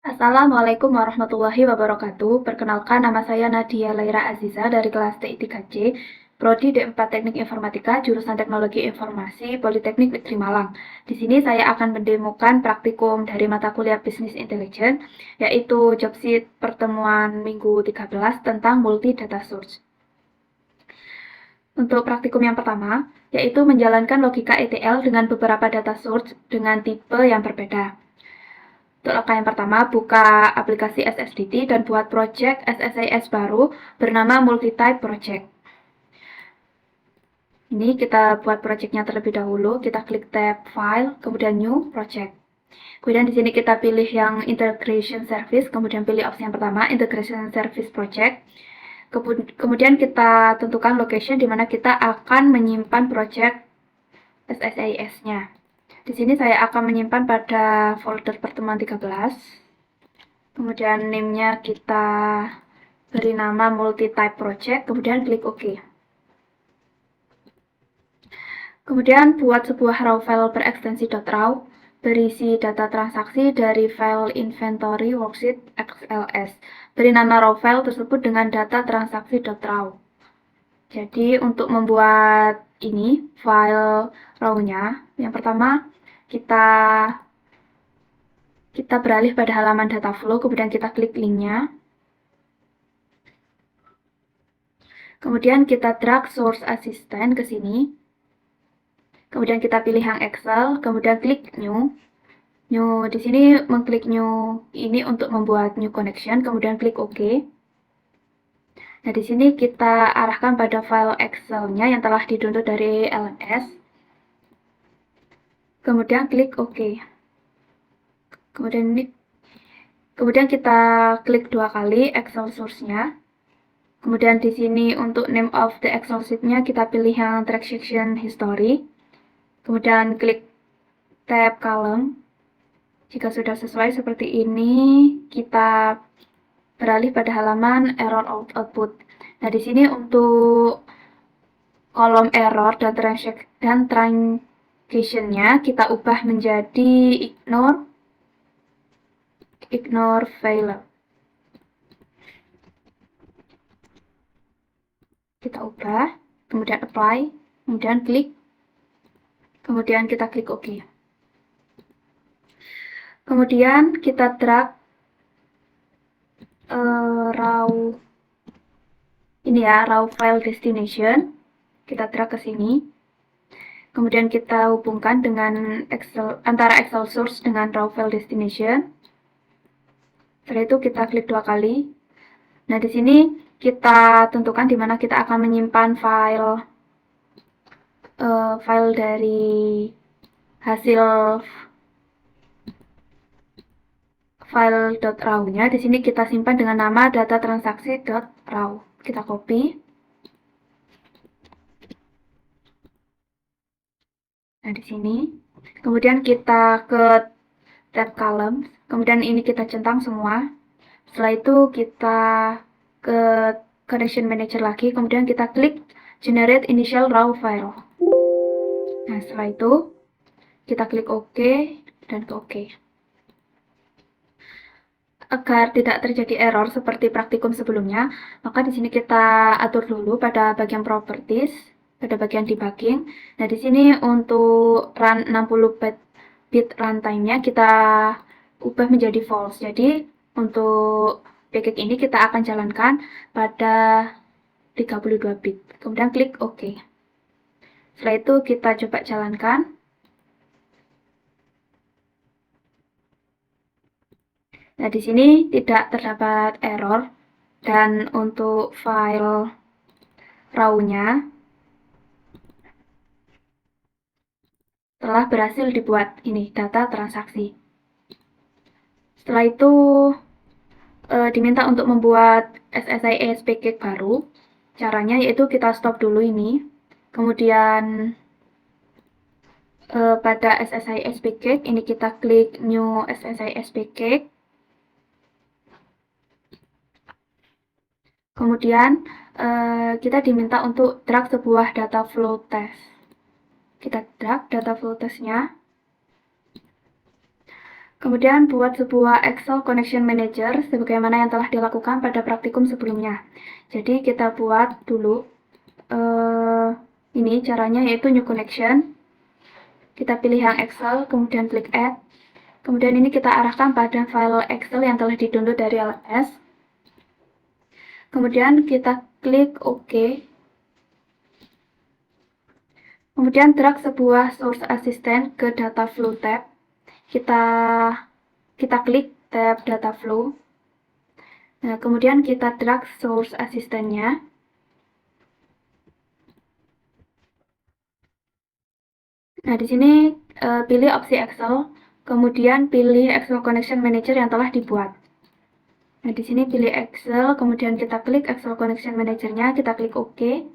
Assalamualaikum warahmatullahi wabarakatuh. Perkenalkan, nama saya Nadia Laira Aziza dari kelas TI 3C, Prodi D4 Teknik Informatika, jurusan Teknologi Informasi, Politeknik Negeri Malang. Di sini saya akan mendemokan praktikum dari mata kuliah Business Intelligence, yaitu job sheet pertemuan minggu 13 tentang multi data source. Untuk praktikum yang pertama, yaitu menjalankan logika ETL dengan beberapa data source dengan tipe yang berbeda. Untuk langkah yang pertama, buka aplikasi SSDT dan buat project SSIS baru bernama Multitype Project. Ini kita buat projectnya terlebih dahulu. Kita klik tab File, kemudian New Project. Kemudian di sini kita pilih yang Integration Service, kemudian pilih opsi yang pertama, Integration Service Project. Kemudian kita tentukan location di mana kita akan menyimpan project SSIS-nya. Di sini saya akan menyimpan pada folder pertemuan 13. Kemudian name-nya kita beri nama multi-type project, kemudian klik OK. Kemudian buat sebuah raw file berekstensi .raw berisi data transaksi dari file inventory worksheet XLS. Beri nama raw file tersebut dengan data transaksi.raw. Jadi untuk membuat ini file raw-nya, yang pertama kita beralih pada halaman data flow, kemudian kita klik link-nya. Kemudian kita drag source assistant ke sini. Kemudian kita pilih yang Excel, kemudian klik new. New di sini mengklik new ini untuk membuat new connection, kemudian klik OK. Nah, di sini kita arahkan pada file Excel-nya yang telah di-download dari LMS. Kemudian klik OK. Kemudian kita klik 2 kali Excel source-nya. Kemudian di sini untuk name of the Excel sheet-nya kita pilih yang transaction history. Kemudian klik tab column. Jika sudah sesuai seperti ini, kita beralih pada halaman error output. Nah, di sini untuk kolom error dan transaction-nya kita ubah menjadi ignore failure. Kita ubah, kemudian apply, kemudian klik, kemudian kita klik OK. Kemudian kita drag raw file destination. Kita drag ke sini. Kemudian kita hubungkan dengan antara Excel source dengan raw file destination. Setelah itu kita klik 2 kali. Nah, di sini kita tentukan di mana kita akan menyimpan file dari hasil file.raw-nya. Di sini kita simpan dengan nama data transaksi.raw. Kita copy. Nah, di sini. Kemudian kita ke tab column. Kemudian ini kita centang semua. Setelah itu kita ke connection manager lagi. Kemudian kita klik generate initial raw file. Nah, setelah itu kita klik OK dan ke OK. Agar tidak terjadi error seperti praktikum sebelumnya, maka di sini kita atur dulu pada bagian properties, pada bagian debugging. Nah, di sini untuk run 60 bit runtime-nya kita ubah menjadi false. Jadi, untuk package ini kita akan jalankan pada 32 bit. Kemudian klik OK. Setelah itu kita coba jalankan. Nah, di sini tidak terdapat error dan untuk file raw-nya telah berhasil dibuat ini data transaksi. Setelah itu diminta untuk membuat SSIS package baru. Caranya yaitu kita stop dulu ini. Kemudian pada SSIS package ini kita klik new SSIS package. Kemudian kita diminta untuk drag sebuah data flow test. Kita drag data flow testnya. Kemudian buat sebuah Excel Connection Manager sebagaimana yang telah dilakukan pada praktikum sebelumnya. Jadi kita buat dulu ini caranya, yaitu New Connection. Kita pilih yang Excel, kemudian klik Add. Kemudian ini kita arahkan pada file Excel yang telah di-download dari LS. Kemudian kita klik OK. Kemudian drag sebuah source assistant ke data flow tab. Kita klik tab data flow. Nah, kemudian kita drag source assistant-nya. Nah, di sini pilih opsi Excel, kemudian pilih Excel Connection Manager yang telah dibuat. Nah, di sini pilih Excel, kemudian kita klik Excel Connection Manager-nya, kita klik OK.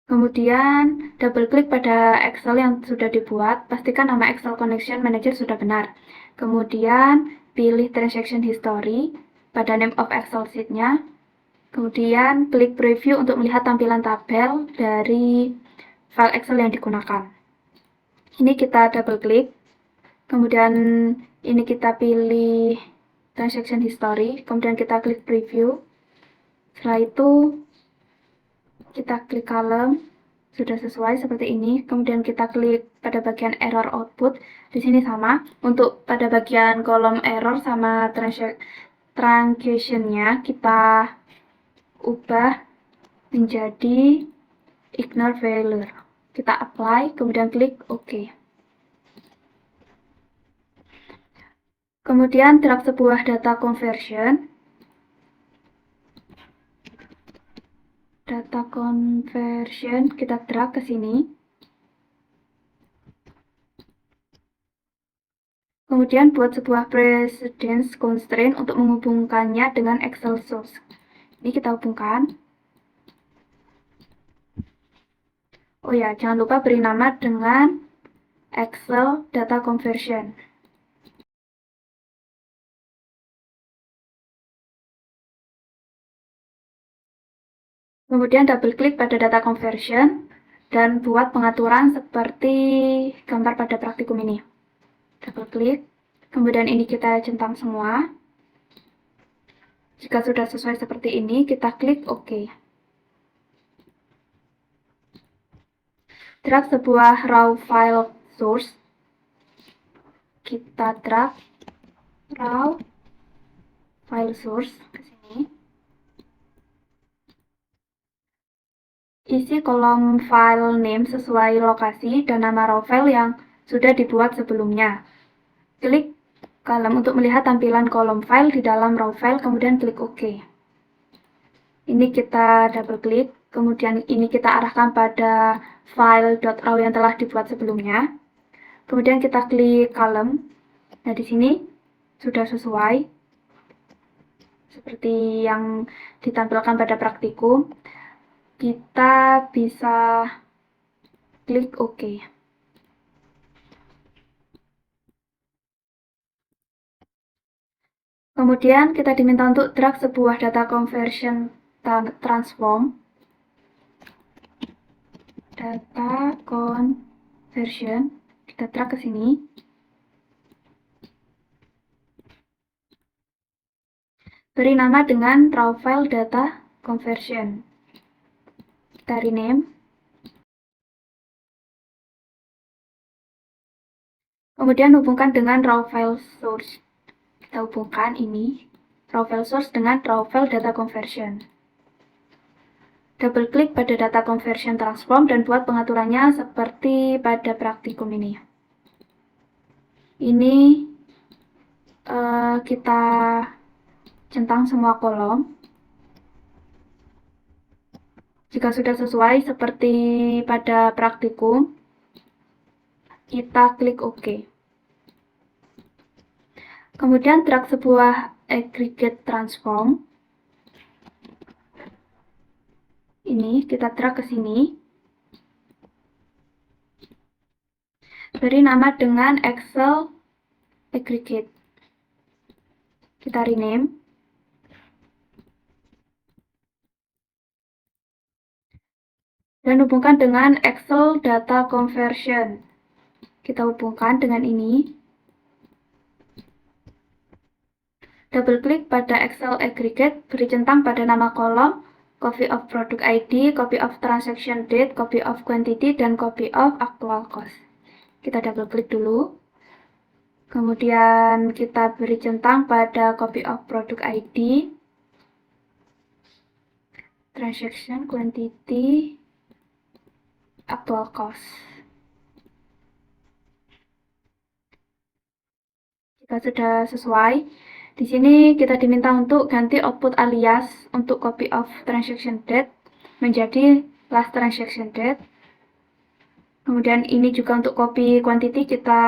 Kemudian double klik pada Excel yang sudah dibuat, pastikan nama Excel Connection Manager sudah benar. Kemudian pilih Transaction History pada name of Excel sheet-nya. Kemudian klik Preview untuk melihat tampilan tabel dari file Excel yang digunakan. Ini kita double klik, kemudian ini kita pilih Transaction History, kemudian kita klik Preview. Setelah itu kita klik column, sudah sesuai seperti ini. Kemudian kita klik pada bagian error output. Di sini sama, untuk pada bagian kolom error sama transaction-nya kita ubah menjadi ignore failure. Kita apply, kemudian klik OK. Kemudian drag sebuah data conversion. Kita drag ke sini. Kemudian buat sebuah precedence constraint untuk menghubungkannya dengan Excel source. Ini kita hubungkan. Oh ya, jangan lupa beri nama dengan Excel Data Conversion. Kemudian double klik pada data conversion dan buat pengaturan seperti gambar pada praktikum ini. Double klik, kemudian ini kita centang semua. Jika sudah sesuai seperti ini, kita klik OK. Drag sebuah raw file source. Kita drag raw file source ke sini. Isi kolom file name sesuai lokasi dan nama raw file yang sudah dibuat sebelumnya. Klik column untuk melihat tampilan kolom file di dalam raw file, kemudian klik OK. Ini kita double klik, kemudian ini kita arahkan pada file.raw yang telah dibuat sebelumnya. Kemudian kita klik column. Nah, di sini sudah sesuai seperti yang ditampilkan pada praktikum. Kita bisa klik OK. Kemudian kita diminta untuk drag sebuah data conversion transform. Data conversion, kita drag ke sini. Beri nama dengan raw file data conversion. Kita rename. Kemudian hubungkan dengan raw file source. Kita hubungkan ini, raw file source dengan raw file data conversion. Double klik pada data conversion transform dan buat pengaturannya seperti pada praktikum ini. Ini kita centang semua kolom. Jika sudah sesuai seperti pada praktikum, kita klik OK. Kemudian drag sebuah aggregate transform. Ini kita drag ke sini. Beri nama dengan Excel aggregate. Kita rename. Dan hubungkan dengan Excel Data Conversion. Kita hubungkan dengan ini. Double klik pada Excel Aggregate, beri centang pada nama kolom, copy of product ID, copy of transaction date, copy of quantity, dan copy of actual cost. Kita double klik dulu. Kemudian kita beri centang pada copy of product ID, transaction quantity, actual cost. Jika sudah sesuai, di sini kita diminta untuk ganti output alias untuk copy of transaction date menjadi last transaction date. Kemudian ini juga untuk copy quantity kita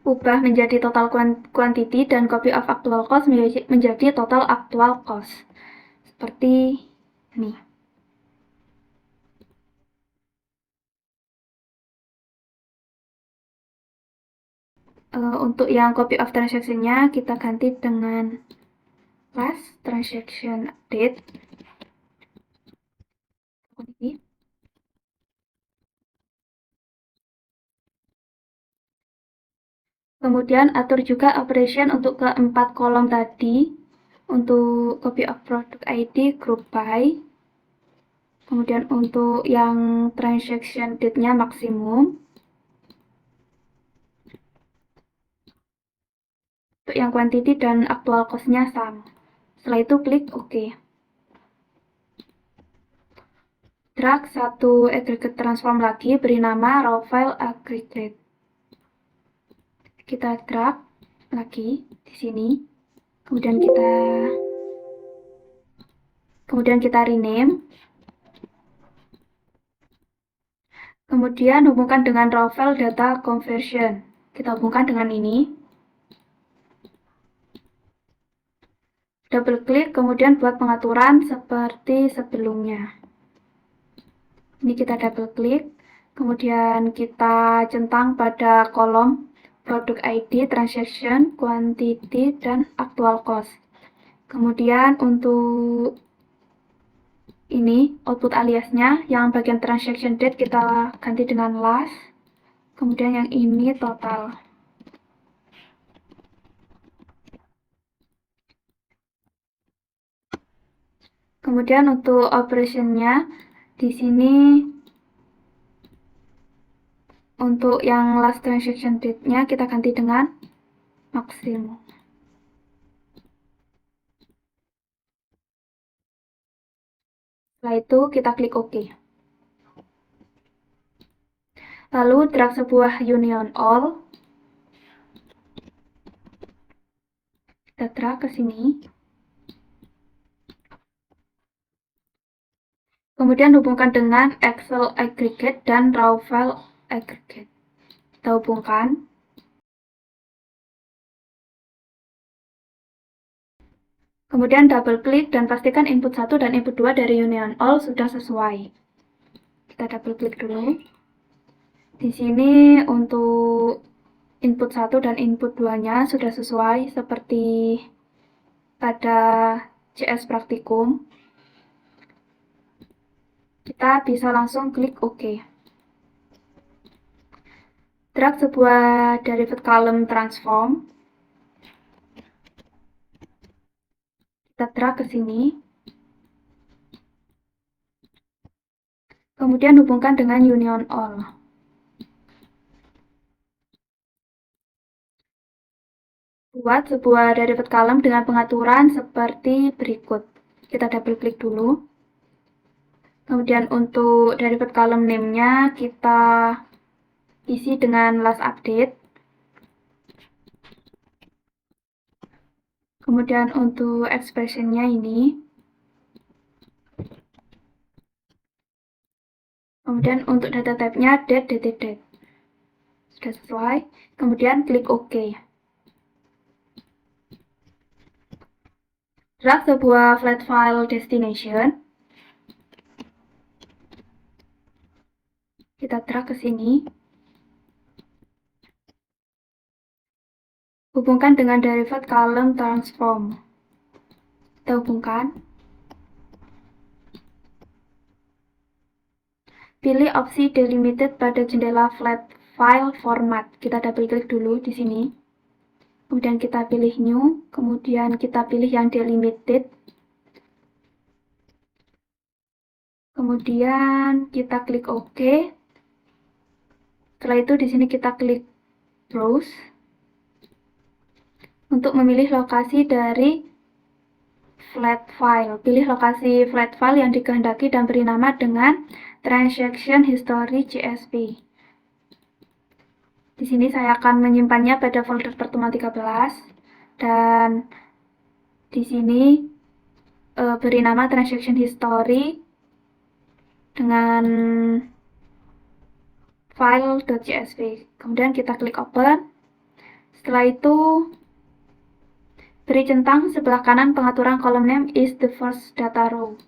ubah menjadi total quantity, dan copy of actual cost menjadi total actual cost. Seperti ini. Untuk yang copy of transaction-nya kita ganti dengan last transaction date. Kemudian atur juga operation untuk keempat kolom tadi. Untuk copy of product ID, group by. Kemudian untuk yang transaction date-nya maksimum. Untuk yang quantity dan actual cost-nya sama. Setelah itu klik OK. Drag satu aggregate transform lagi, beri nama raw file aggregate. Kita drag lagi di sini. Kemudian kita rename. Kemudian hubungkan dengan raw file data conversion. Kita hubungkan dengan ini. Double klik, kemudian buat pengaturan seperti sebelumnya. Ini kita double klik, kemudian kita centang pada kolom product ID, transaction, quantity, dan actual cost. Kemudian untuk ini output aliasnya, yang bagian transaction date kita ganti dengan last. Kemudian yang ini total. Kemudian untuk operation-nya di sini untuk yang last transaction date-nya kita ganti dengan maksimum. Setelah itu kita klik OK. Lalu drag sebuah union all. Kita drag ke sini. Kemudian hubungkan dengan Excel aggregate dan raw file aggregate. Kita hubungkan. Kemudian double klik dan pastikan input 1 dan input 2 dari union all sudah sesuai. Kita double klik dulu. Di sini untuk input 1 dan input 2-nya sudah sesuai seperti pada CS Praktikum. Kita bisa langsung klik OK. Drag sebuah derived column transform. Kita drag ke sini. Kemudian hubungkan dengan union all. Buat sebuah derived column dengan pengaturan seperti berikut. Kita double klik dulu. Kemudian untuk derived column name-nya kita isi dengan last update. Kemudian untuk expression-nya ini. Kemudian untuk data type-nya date. Sudah sesuai. Kemudian klik OK. Drag sebuah flat file destination. Kita drag ke sini. Hubungkan dengan derived column transform. Kita hubungkan. pilih opsi delimited pada jendela flat file format. Kita double klik dulu di sini. Kemudian kita pilih new, kemudian kita pilih yang delimited. Kemudian kita klik OK. Setelah itu di sini kita klik browse untuk memilih lokasi dari flat file. Pilih lokasi flat file yang dikehendaki dan beri nama dengan transaction history CSV. Di sini saya akan menyimpannya pada folder pertemuan 13 dan di sini beri nama transaction history dengan file.csv. Kemudian kita klik open. Setelah itu beri centang sebelah kanan pengaturan column name is the first data row.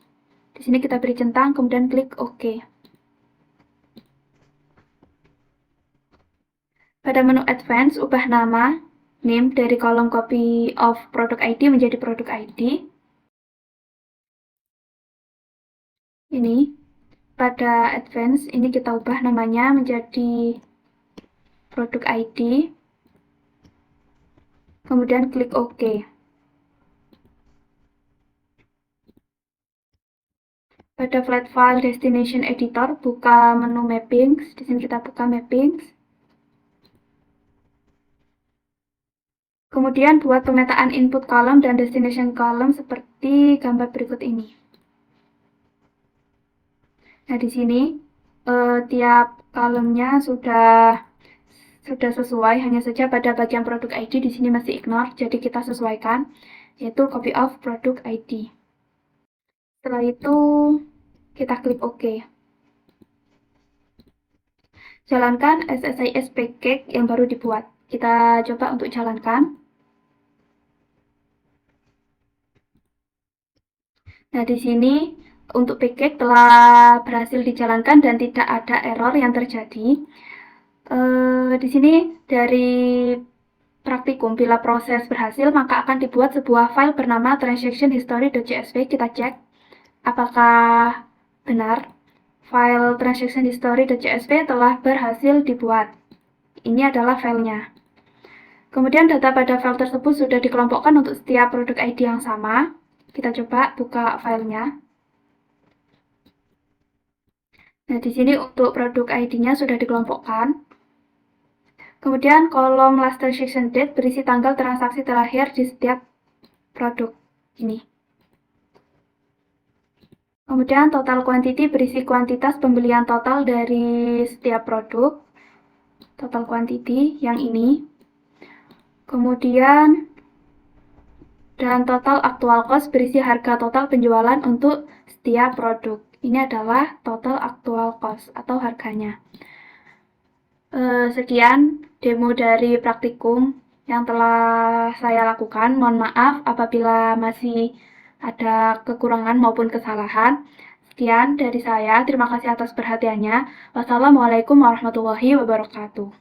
Di sini kita beri centang, kemudian klik OK. Pada menu Advanced, ubah nama name dari kolom copy of product ID menjadi product ID. Ini pada Advanced ini kita ubah namanya menjadi product ID. Kemudian klik OK. Pada flat file destination editor, buka menu mappings. Di sini kita buka mappings. Kemudian buat pemetaan input column dan destination column seperti gambar berikut ini. Nah, di sini tiap kolomnya sudah sesuai, hanya saja pada bagian produk ID di sini masih ignore, jadi kita sesuaikan, yaitu copy of product ID. Setelah itu kita klik OK. Jalankan SSIS package yang baru dibuat. Kita coba untuk jalankan. Nah, di sini untuk package telah berhasil dijalankan dan tidak ada error yang terjadi. Di sini dari praktikum, bila proses berhasil, maka akan dibuat sebuah file bernama transactionhistory.csv. Kita cek apakah benar file transactionhistory.csv telah berhasil dibuat. Ini adalah filenya. Kemudian data pada file tersebut sudah dikelompokkan untuk setiap produk ID yang sama. Kita coba buka filenya. Nah, di sini untuk produk ID-nya sudah dikelompokkan. Kemudian kolom last transaction date berisi tanggal transaksi terakhir di setiap produk ini. Kemudian total quantity berisi kuantitas pembelian total dari setiap produk. Total quantity yang ini. Kemudian dan total actual cost berisi harga total penjualan untuk setiap produk. Ini adalah total actual cost atau harganya. Sekian demo dari praktikum yang telah saya lakukan. Mohon maaf apabila masih ada kekurangan maupun kesalahan. Sekian dari saya. Terima kasih atas perhatiannya. Wassalamualaikum warahmatullahi wabarakatuh.